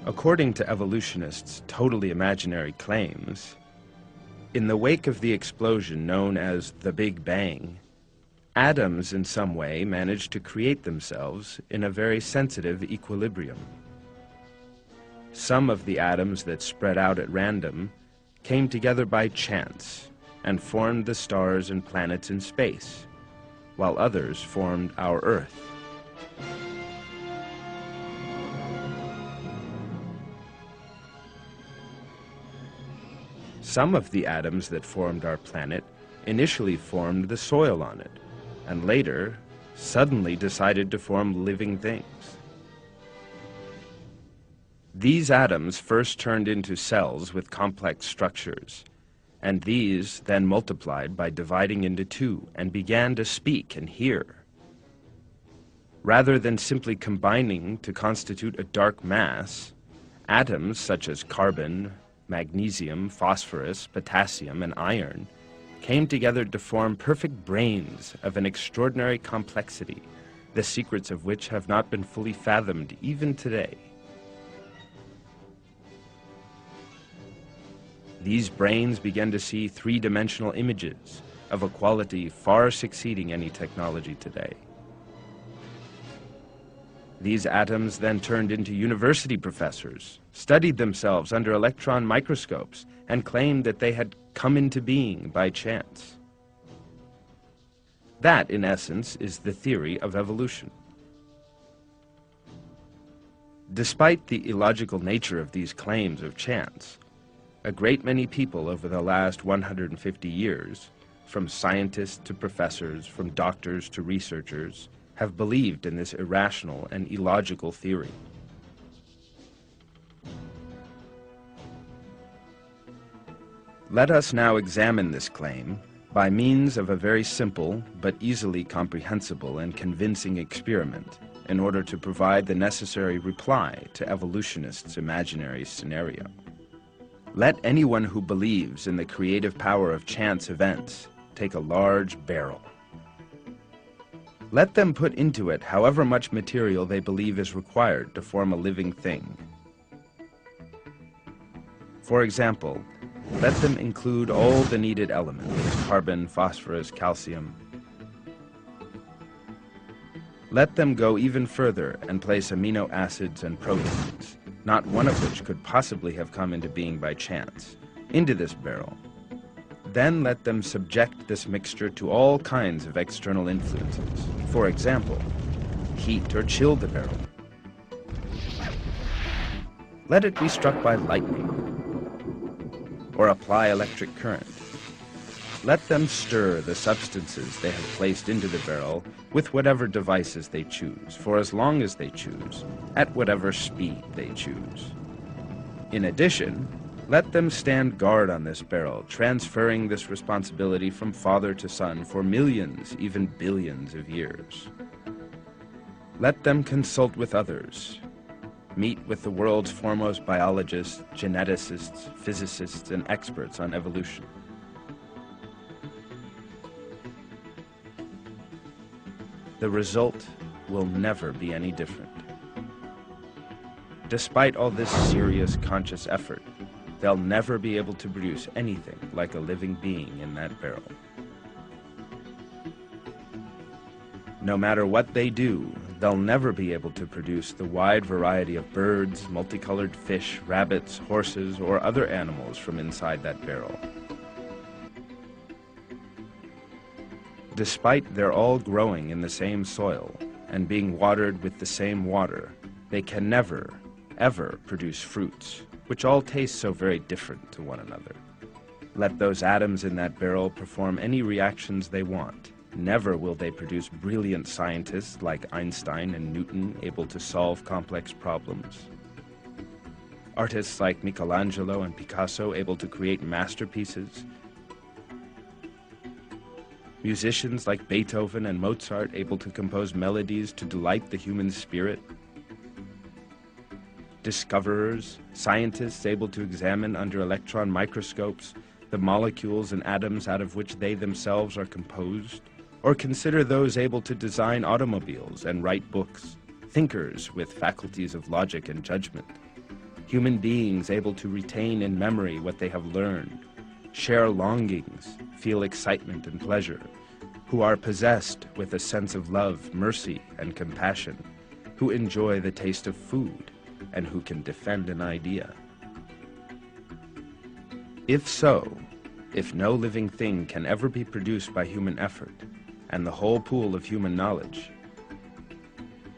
According to evolutionists' totally imaginary claims, in the wake of the explosion known as the Big Bang, atoms in some way managed to create themselves in a very sensitive equilibrium. Some of the atoms that spread out at random came together by chance and formed the stars and planets in space, while others formed our Earth. Some of the atoms that formed our planet initially formed the soil on it, and later suddenly decided to form living things. These atoms first turned into cells with complex structures, and these then multiplied by dividing into two and began to speak and hear. Rather than simply combining to constitute a dark mass, atoms such as carbon, magnesium, phosphorus, potassium, and iron came together to form perfect brains of an extraordinary complexity, the secrets of which have not been fully fathomed even today. These brains began to see three-dimensional images of a quality far succeeding any technology today. These atoms then turned into university professors, studied themselves under electron microscopes, and claimed that they had come into being by chance. That, in essence, is the theory of evolution. Despite the illogical nature of these claims of chance, a great many people over the last 150 years, from scientists to professors, from doctors to researchers, have believed in this irrational and illogical theory. Let us now examine this claim by means of a very simple but easily comprehensible and convincing experiment in order to provide the necessary reply to evolutionists' imaginary scenario. Let anyone who believes in the creative power of chance events take a large barrel. Let them put into it however much material they believe is required to form a living thing. For example, let them include all the needed elements, carbon, phosphorus, calcium. Let them go even further and place amino acids and proteins, not one of which could possibly have come into being by chance, into this barrel. Then let them subject this mixture to all kinds of external influences. For example, heat or chill the barrel. Let it be struck by lightning, or apply electric current. Let them stir the substances they have placed into the barrel with whatever devices they choose, for as long as they choose, at whatever speed they choose. In addition, let them stand guard on this barrel, transferring this responsibility from father to son for millions, even billions of years. Let them consult with others, meet with the world's foremost biologists, geneticists, physicists, and experts on evolution. The result will never be any different. Despite all this serious conscious effort, they'll never be able to produce anything like a living being in that barrel. No matter what they do, they'll never be able to produce the wide variety of birds, multicolored fish, rabbits, horses, or other animals from inside that barrel. Despite their all growing in the same soil and being watered with the same water, they can never, ever produce fruits, which all taste so very different to one another. Let those atoms in that barrel perform any reactions they want. Never will they produce brilliant scientists like Einstein and Newton able to solve complex problems. Artists like Michelangelo and Picasso able to create masterpieces. Musicians like Beethoven and Mozart able to compose melodies to delight the human spirit. Discoverers, scientists able to examine under electron microscopes the molecules and atoms out of which they themselves are composed, or consider those able to design automobiles and write books, thinkers with faculties of logic and judgment. human beings able to retain in memory what they have learned, share longings, feel excitement and pleasure, who are possessed with a sense of love, mercy, and compassion, who enjoy the taste of food, and who can defend an idea. If so, if no living thing can ever be produced by human effort, and the whole pool of human knowledge,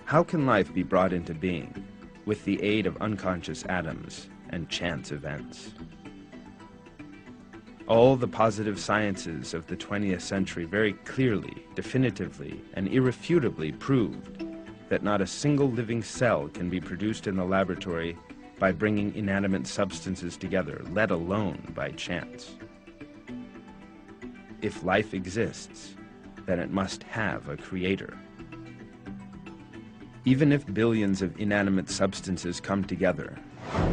how can life be brought into being with the aid of unconscious atoms and chance events? All the positive sciences of the 20th century very clearly, definitively, and irrefutably proved that not a single living cell can be produced in the laboratory by bringing inanimate substances together, let alone by chance. If life exists, then it must have a creator. Even if billions of inanimate substances come together,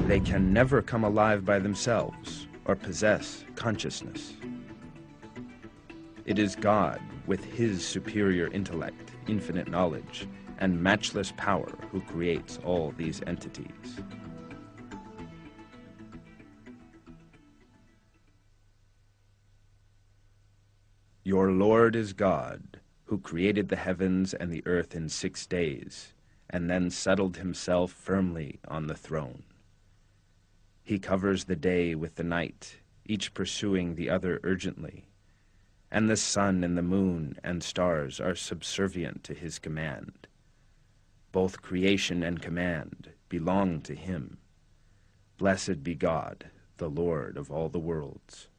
they can never come alive by themselves or possess consciousness. It is God, with his superior intellect, infinite knowledge, and matchless power, who creates all these entities. Your Lord is God, who created the heavens and the earth in 6 days, and then settled himself firmly on the throne. He covers the day with the night, each pursuing the other urgently, and the sun and the moon and stars are subservient to his command. Both creation and command belong to him. Blessed be God, the Lord of all the worlds.